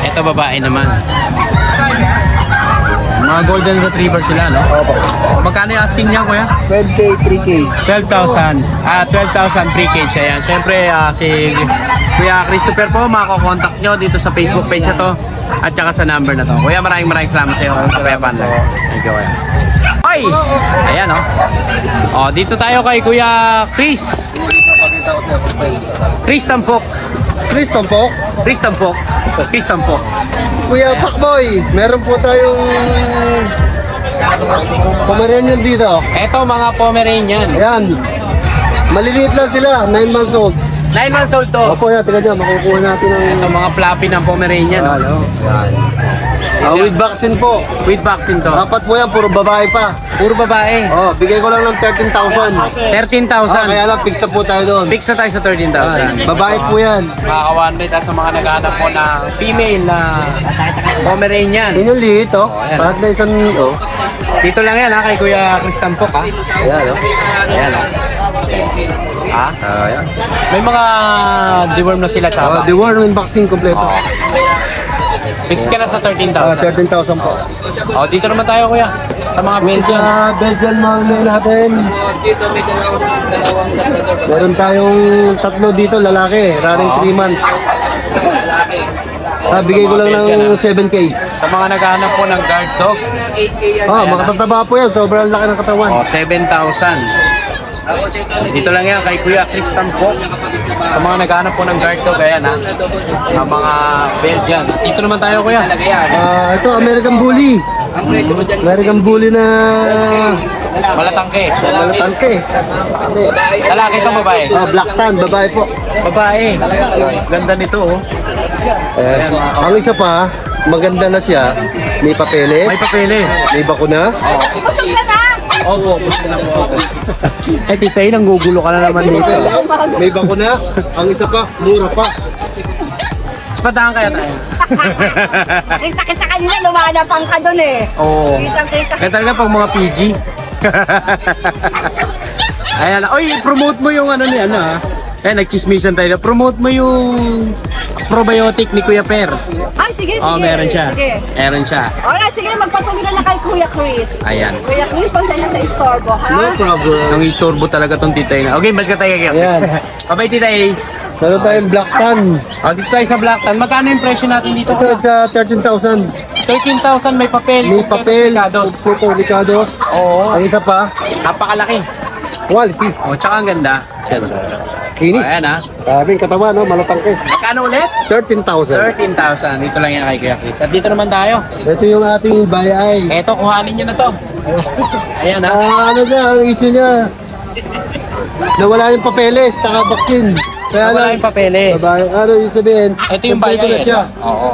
Ito babae naman. Mga golden retriever sila, no? Opo. Magkano yung asking niya, kuya? 12K, 3K. 12,000. 12,000 free cage. Ayan. Siyempre, si Kuya Christopher po, makakontakt nyo dito sa Facebook page na to at saka sa number na to. Kuya, maraming salamat sa iyo. Kuya Panlag. Thank you, kuya. Ay! Ayan, oh. Oh, dito tayo kay Kuya Chris. Chris Tampok. Chris Tampok. Chris Tampok. Chris Tampok. Kuya Pakboy, meron po tayong Pomeranian dito. Eto mga Pomeranian. Ayan. Maliliit lang sila, 9 months old. 9 months old to. Opo, yan, tiga dyan, makukuha natin ng... Ito mga fluffy ng Pomeranian. Ano? Yan. With vaccine po. With vaccine to. Dapat po yan, puro babae pa. Puro babae. Oh, bigay ko lang ng 13,000. 13,000. Kaya lang, fix na po tayo doon. Fix na tayo sa 13,000. Babae po yan. Makaka-one rate sa mga naghahanap po ng female na Pomeranian. Yun yung liit, oh. Ayan. Bakit na isang, oh. Dito lang yan ha, kay Kuya Chris Tampok ha. Ayan, oh. Ayan ha. Ha? Ayan. May mga deworm na sila tsaka. The worm vaccine kompleto. Fix ka na sa 13,000. 13,000 po. Oh, dito naman tayo kuya. Sa mga Belgian. Belgian mga natin. Meron tayong tatlo dito, lalaki. Raring 3 months. Bigay ko lang ng 7K. Sa mga naghahanap po ng guard dog. Oh, makatataba po yan. Sobrang laki ng katawan. Oh, 7,000. Dito lang yan kay Kuya Chris Tampok. Sa mga naghahanap po ng guard dog, ayan ha. Ang mga Belgian. Dito naman tayo kuya. Ito, American Bully. American Bully na... Malatangke. Malatangke. Lalaki ito, babae? Black tan, babae po. Babae. Ganda nito oh. Ang isa pa, maganda na siya. May papeles. May papeles. May bakuna. Oo. Eh, tita, nanggugulo ka na naman dito. May bakuna. Ang isa pa, mura pa. Spatahan kaya tayo. Kita kanina, lumalapang ka dun eh. Oo. Kita. Kaya talaga pag mga PG. Ayan, oy, promote mo yung ano ni ano ha. Eh, nagchismisan tayo. Promote mo yung probiotic ni Kuya Per. Ay, sige. Oh, meron siya. Sige. Meron siya. Alright, sige, magpatuloy na lang kay Kuya Chris. Ayan. Kuya Chris, pasensya sa istorbo, ha? No problem. Nung istorbo talaga tong tita na. Okay, balik ka tayo kaya. Ayan. Bye tita A. Meron tayong black tan. Oh, dito tayo sa Black Tan. Magkano yung presyo natin dito? Ito sa 13,000. 13,000 may papel. May papel. Puto Ricardo. Oo. Ang isa pa, Napakalaki. quality. Oh, tsaka ang ganda. Kinis. Ayan ha. Sabi yung katawan, no? Malatangke. Magkano ulit? 13,000. 13,000. Dito lang yan kay Kuya Chris. At dito naman tayo. Ito yung ating bayay. Eto, kuhanin nyo na to. Ayan ha. Ano siya, ang issue niya, nawala yung papeles, saka vaccine. Kaya Wala lang, yung papeles. ano yung sabihin? Ito yung kompleto bayay. na siya. Oo.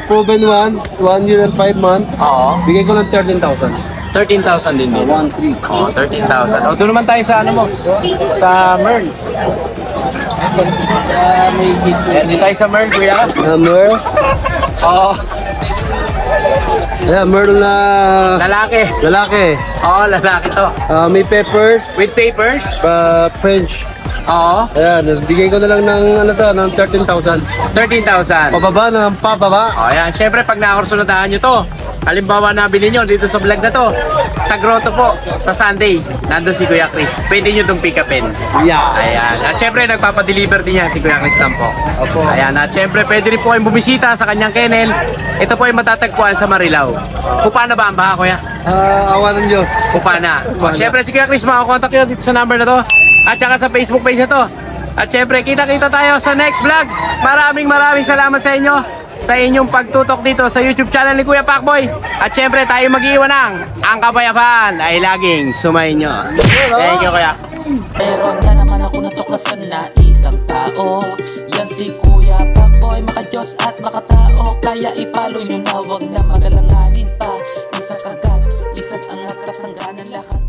Proven once, 1 year and 5 months. Oo. Bigay ko lang 13,000. 13,000 din dito. 1,300. Oh, 13,000. O, doon naman tayo sa ano mo? Sa Mern. Ayan, dito tayo sa Mern, kuya. Mer. Oo. Yeah, Merl na Lalaki. lalaki. Oo, lalaki to. May peppers. With papers? French. Oo. Ayan, bigay ko na lang ng, ng 13,000. 13,000. Pababa na ng pababa. O, ayan. Siyempre, pag nakakursunadahan nyo to, halimbawa nabili nyo dito sa vlog na to, sa grotto po, sa Sunday, nandun si Kuya Chris. Pwede nyo itong pick upin. Yeah. Ayan. At syempre, nagpapadeliver din yan si Kuya Chris Tampo. Opo. Ayan. At syempre, pwede rin po kayong bumisita sa kanyang kennel. Ito po ay matatagpuan sa Marilao. Pupana ba ang baha, Kuya? Awa ng Diyos. Pupana. O, syempre, si Kuya Chris, makakontak nyo dito sa number na to. At saka sa Facebook page na to. At syempre, kita-kita tayo sa next vlog. Maraming salamat sa inyo sa inyong pagtutok dito sa YouTube channel ni Kuya Pakboy. At syempre, tayo mag-iwan ng ang kapayapaan ay laging sumayin nyo. Thank you, Kuya. Meron na naman ako natuklasan na isang tao. Yan si Kuya Pakboy, maka-Diyos at makatao. Kaya ipalo nyo na, wag na magalanganin pa. Isang kagat, isang ang kasangganan lahat.